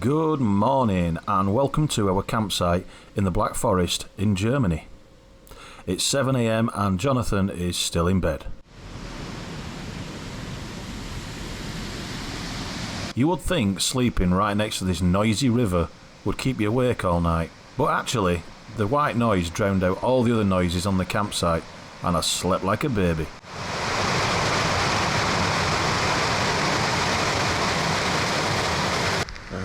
Good morning and welcome to our campsite in the Black Forest in Germany. It's 7 AM and Jonathan is still in bed. You would think sleeping right next to this noisy river would keep you awake all night, but actually the white noise drowned out all the other noises on the campsite and I slept like a baby.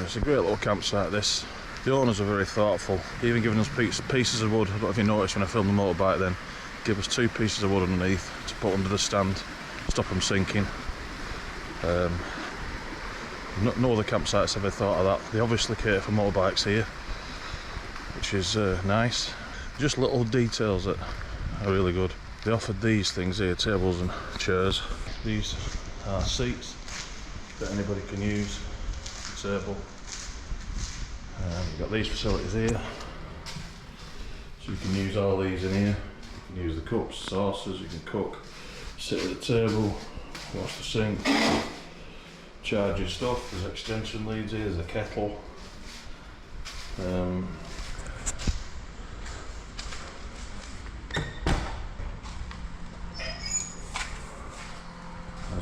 It's a great little campsite this. The owners are very thoughtful, even giving us pieces of wood. I don't know if you noticed when I filmed the motorbike then, give us 2 pieces of wood underneath to put under the stand, stop them sinking. No other campsites ever thought of that. They obviously cater for motorbikes here, which is nice. Just little details that are really good. They offered these things here, tables and chairs. These are seats that anybody can use. Table. You've got these facilities here, so you can use all these in here. You can use the cups, saucers, you can cook, sit at the table, wash the sink, charge your stuff. There's extension leads here, there's a kettle.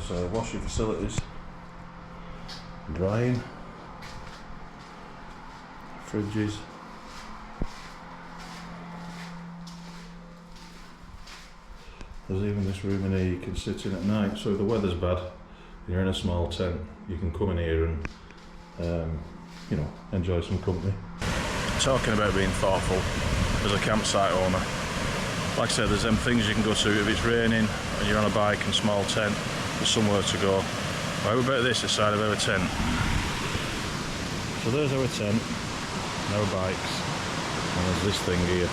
There's washing facilities, drying, fridges. There's even this room in here you can sit in at night, so if the weather's bad and you're in a small tent, you can come in here and enjoy some company. Talking about being thoughtful as a campsite owner, like I said, there's them things you can go to if it's raining and you're on a bike and small tent, there's somewhere to go. How about this, the side of our tent? So there's our tent, our bikes, and there's this thing here.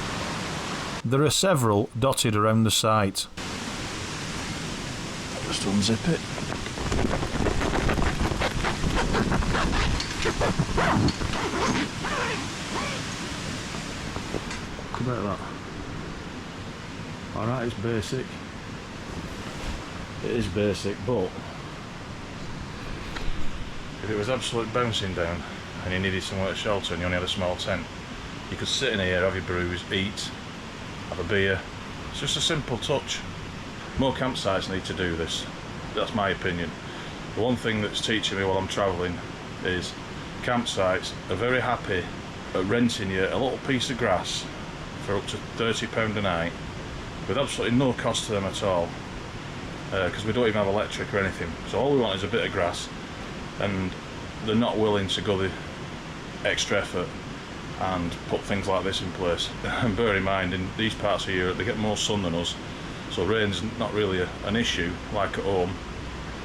There are several dotted around the site. Just unzip it. Look about that. Alright, it's basic. It is basic, but if it was absolute bouncing down and you needed somewhere to shelter and you only had a small tent, you could sit in here, have your brews, eat, have a beer. It's just a simple touch. More campsites need to do this. That's my opinion. The one thing that's teaching me while I'm travelling is campsites are very happy at renting you a little piece of grass for up to £30 a night with absolutely no cost to them at all, because we don't even have electric or anything. So all we want is a bit of grass, and they're not willing to go the extra effort and put things like this in place. And bear in mind, in these parts of Europe they get more sun than us, so rain's not really an issue like at home.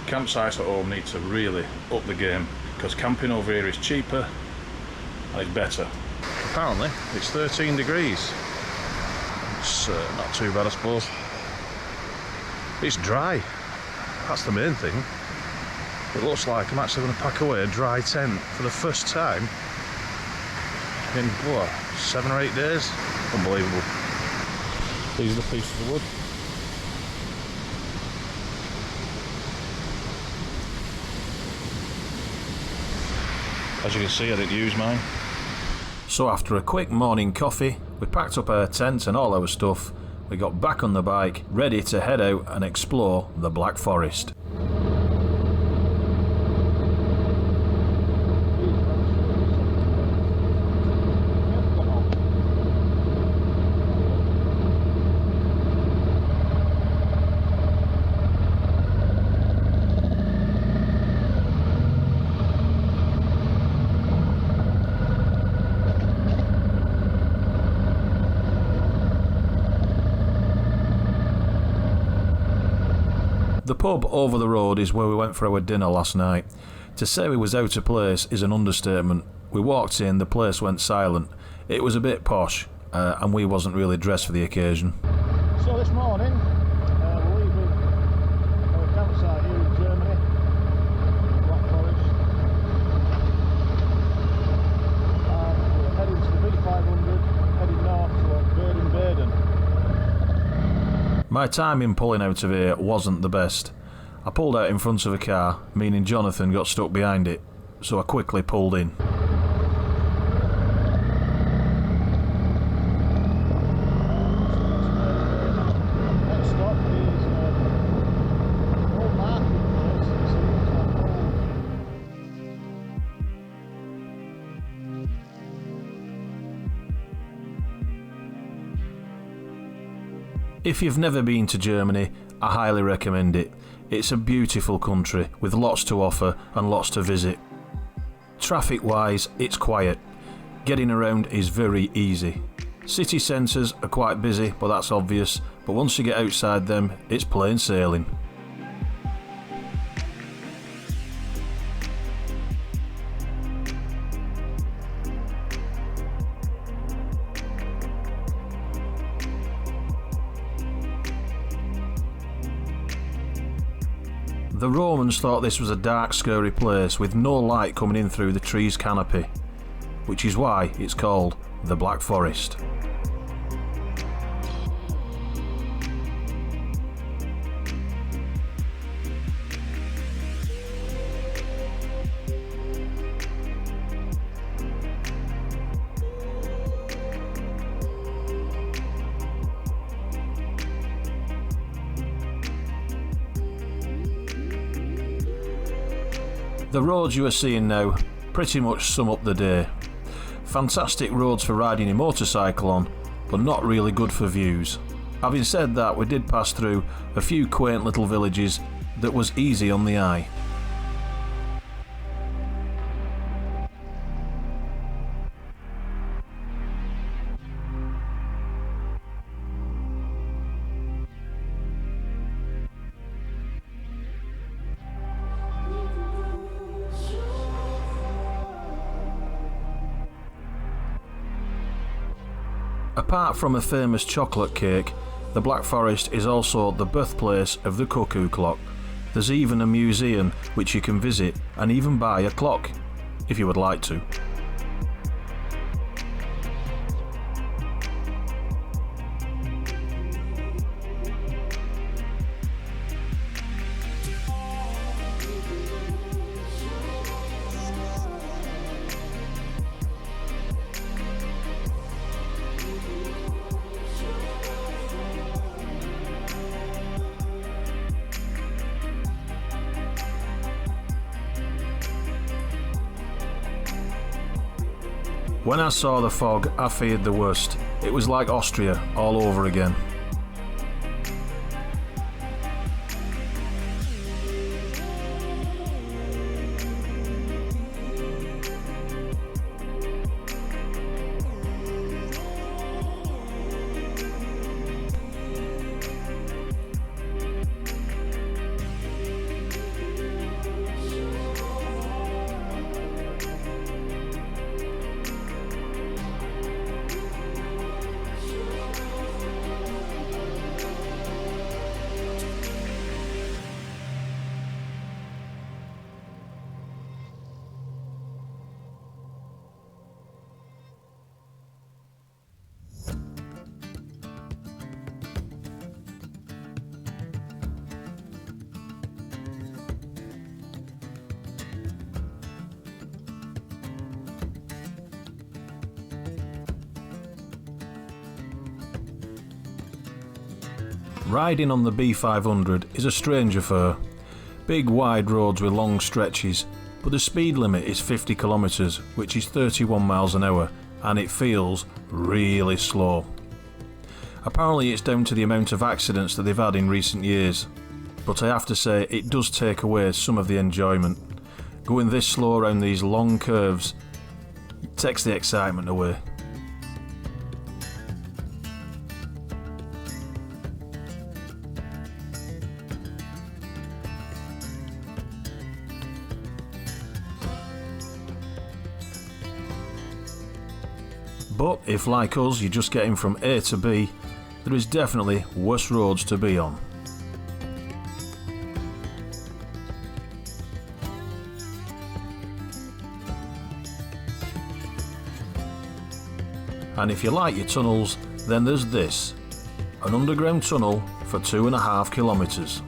Campsites at home need to really up the game, because camping over here is cheaper and it's better. Apparently it's 13 degrees. It's not too bad, I suppose. It's dry, that's the main thing. It looks like I'm actually going to pack away a dry tent for the first time in, what, 7 or 8 days? Unbelievable. These are the pieces of wood. As you can see, I didn't use mine. So after a quick morning coffee, we packed up our tent and all our stuff. We got back on the bike, ready to head out and explore the Black Forest. The pub over the road is where we went for our dinner last night. To say we was out of place is an understatement. We walked in, the place went silent. It was a bit posh, and we wasn't really dressed for the occasion. So this morning, we're leaving our campsite here in Germany, Black Forest, and we're heading to the B500, heading north towards Baden-Baden. My timing pulling out of here wasn't the best. I pulled out in front of a car, meaning Jonathan got stuck behind it, so I quickly pulled in. If you've never been to Germany, I highly recommend it. It's a beautiful country with lots to offer and lots to visit. Traffic wise, it's quiet. Getting around is very easy. City centres are quite busy, but that's obvious, but once you get outside them, it's plain sailing. The Romans thought this was a dark, scary place with no light coming in through the tree's canopy, which is why it's called the Black Forest. The roads you are seeing now pretty much sum up the day. Fantastic roads for riding a motorcycle on, but not really good for views. Having said that, we did pass through a few quaint little villages that was easy on the eye. Apart from a famous chocolate cake, the Black Forest is also the birthplace of the cuckoo clock. There's even a museum which you can visit and even buy a clock, if you would like to. When I saw the fog, I feared the worst. It was like Austria all over again. Riding on the B500 is a strange affair. Big wide roads with long stretches, but the speed limit is 50 kilometres, which is 31 miles an hour, and it feels really slow. Apparently it's down to the amount of accidents that they've had in recent years, but I have to say it does take away some of the enjoyment. Going this slow around these long curves takes the excitement away. But if, like us, you're just getting from A to B, there is definitely worse roads to be on. And if you like your tunnels, then there's this, an underground tunnel for 2.5 kilometres.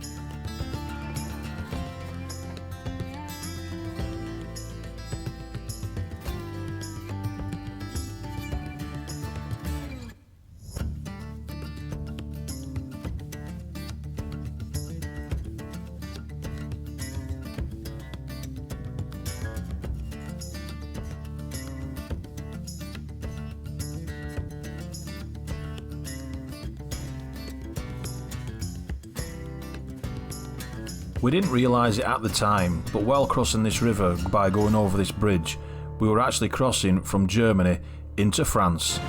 We didn't realise it at the time, but while crossing this river by going over this bridge, we were actually crossing from Germany into France.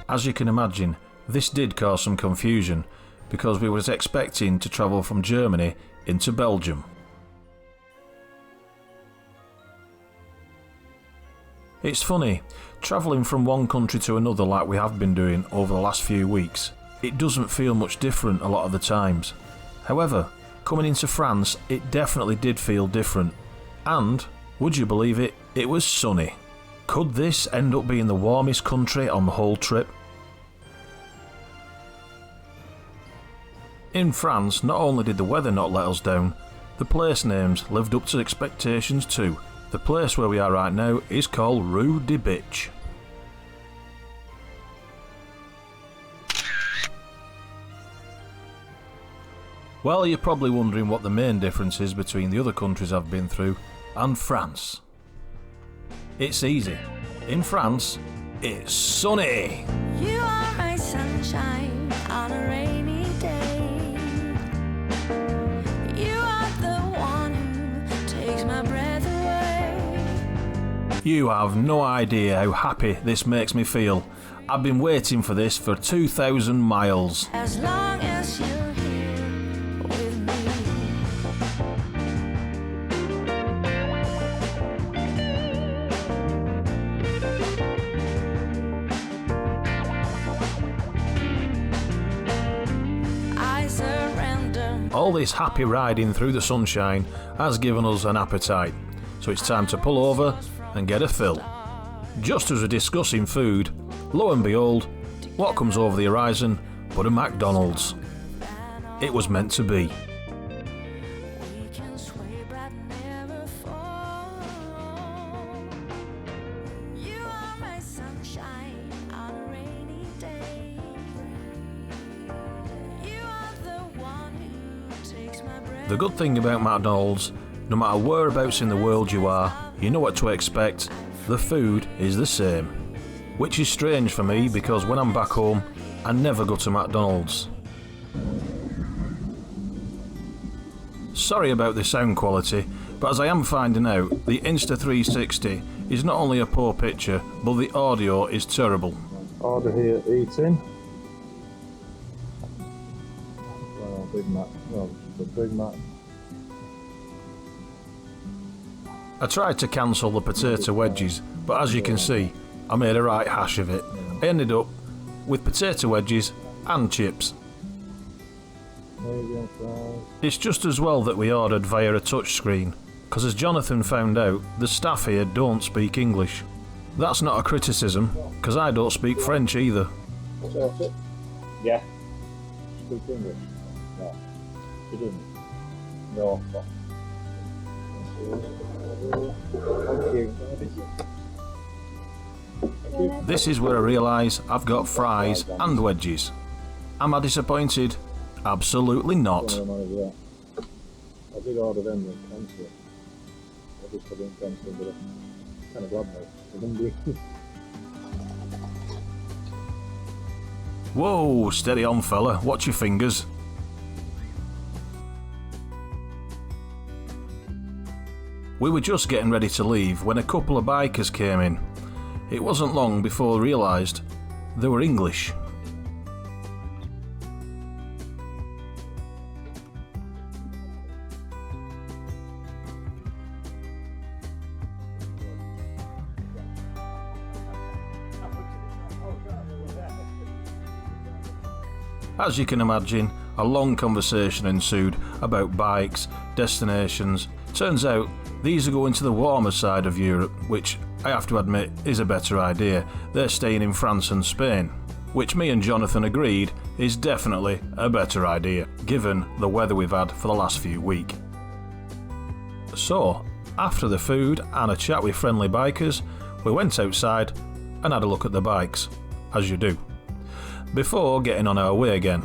As you can imagine, this did cause some confusion because we was expecting to travel from Germany into Belgium. It's funny, travelling from one country to another like we have been doing over the last few weeks, it doesn't feel much different a lot of the times. However, coming into France, it definitely did feel different. And, would you believe it, it was sunny. Could this end up being the warmest country on the whole trip? In France, not only did the weather not let us down, the place names lived up to expectations too. The place where we are right now is called Rue de Bitch. Well, you're probably wondering what the main difference is between the other countries I've been through and France. It's easy. In France, it's sunny. You are my sunshine on a rainy day. You are the one who takes my breath away. You have no idea how happy this makes me feel. I've been waiting for this for 2,000 miles. As long as you're here with me. I surrender. All this happy riding through the sunshine has given us an appetite, so it's time to pull over and get a fill. Just as we're discussing food, lo and behold, what comes over the horizon but a McDonald's. It was meant to be. We can sway but never fall. You are my sunshine on a rainy day. You are the one who takes my breath. The good thing about McDonald's, no matter whereabouts in the world you are, you know what to expect. The food is the same. Which is strange for me because when I'm back home, I never go to McDonald's. Sorry about the sound quality, but as I am finding out, the Insta360 is not only a poor picture, but the audio is terrible. Order here, eating. Well, Big Mac. Well, the Big Mac. I tried to cancel the potato wedges, but as you can see, I made a right hash of it. I ended up with potato wedges and chips. Medium fries. It's just as well that we ordered via a touchscreen, because as Jonathan found out, the staff here don't speak English. That's not a criticism, because I don't speak French either. That's it? Yeah. Speak English? No. She didn't? No. Thank you. This is where I realise I've got fries and wedges. Am I disappointed? Absolutely not. I did order them and cancel it. I just didn't cancel it, but I'm kind of glad now. I'm hungry. Whoa, steady on fella, watch your fingers. We were just getting ready to leave when a couple of bikers came in. It wasn't long before I realised they were English. As you can imagine, a long conversation ensued about bikes, destinations. Turns out these are going to the warmer side of Europe, which I have to admit is a better idea. They're staying in France and Spain, which me and Jonathan agreed is definitely a better idea, given the weather we've had for the last few weeks. So, after the food and a chat with friendly bikers, we went outside and had a look at the bikes, as you do, before getting on our way again.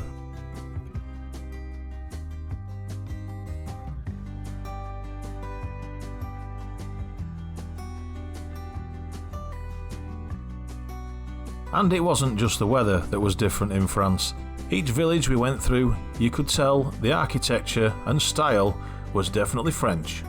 And it wasn't just the weather that was different in France. Each village we went through, you could tell the architecture and style was definitely French.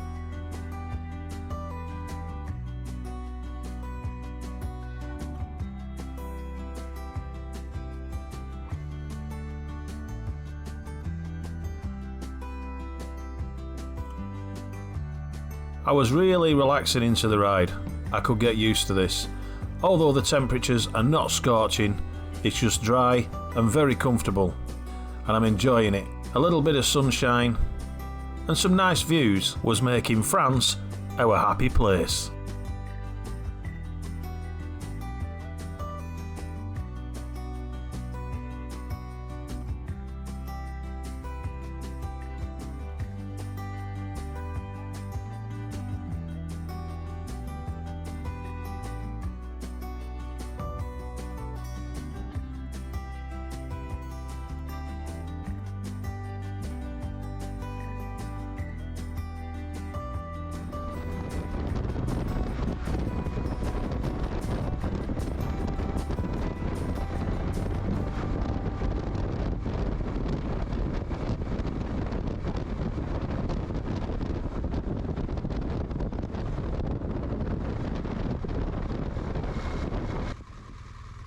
I was really relaxing into the ride. I could get used to this. Although the temperatures are not scorching, it's just dry and very comfortable. And I'm enjoying it. A little bit of sunshine and some nice views was making France our happy place.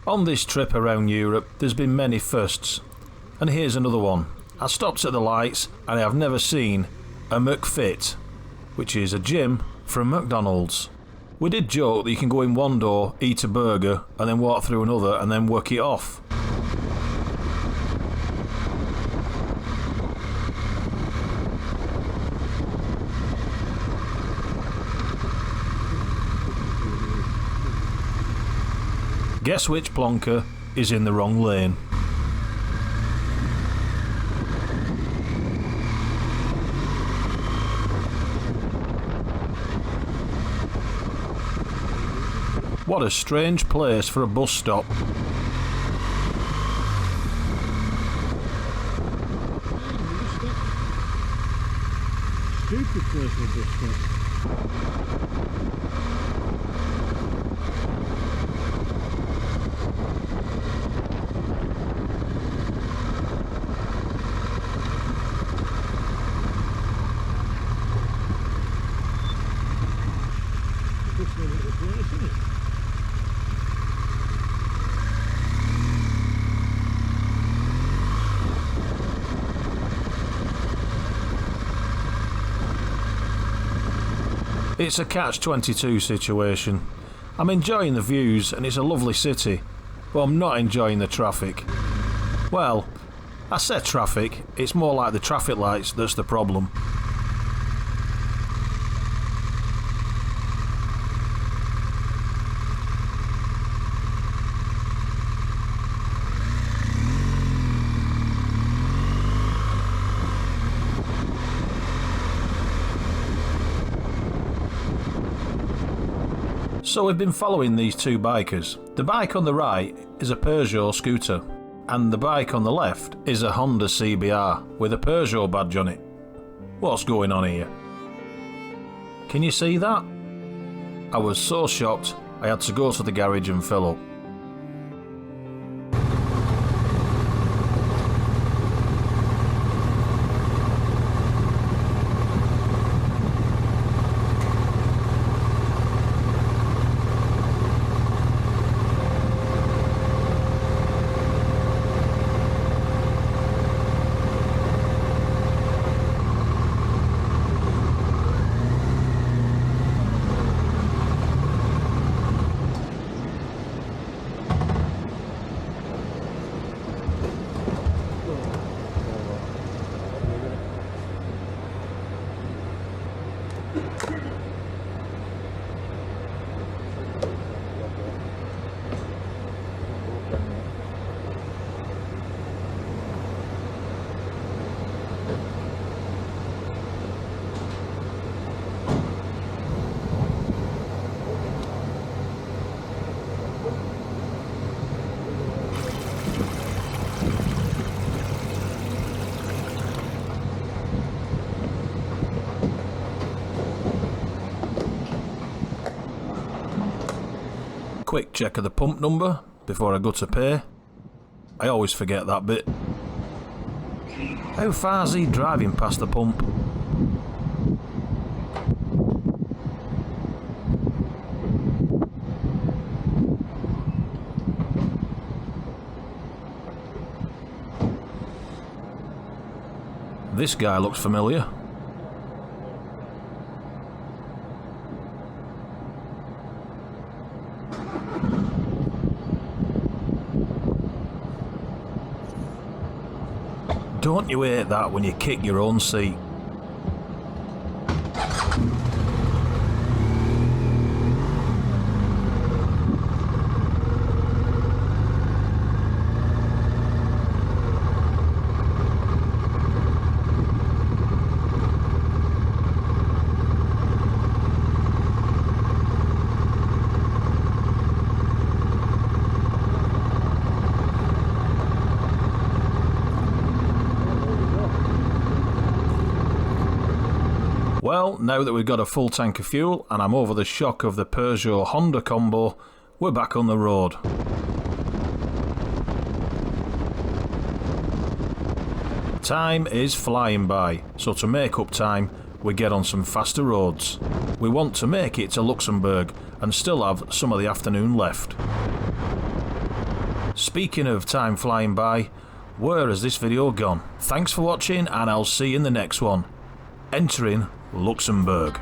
On this trip around Europe, there's been many firsts, and here's another one. I stopped at the lights and I have never seen a McFit, which is a gym from McDonald's. We did joke that you can go in one door, eat a burger, and then walk through another and then work it off. Guess which plonker is in the wrong lane? What a strange place for a bus stop. Stupid place for a bus stop. It's a catch-22 situation. I'm enjoying the views and it's a lovely city, but I'm not enjoying the traffic. Well, I said traffic, it's more like the traffic lights that's the problem. So we've been following these two bikers. The bike on the right is a Peugeot scooter, and the bike on the left is a Honda CBR with a Peugeot badge on it. What's going on here? Can you see that? I was so shocked I had to go to the garage and fill up. Quick check of the pump number, before I go to pay. I always forget that bit. How far's he driving past the pump? This guy looks familiar. Don't you hate that when you kick your own seat? Well, now that we've got a full tank of fuel and I'm over the shock of the Peugeot Honda combo, we're back on the road. Time is flying by, so to make up time, we get on some faster roads. We want to make it to Luxembourg and still have some of the afternoon left. Speaking of time flying by, where has this video gone? Thanks for watching and I'll see you in the next one. Entering Luxembourg.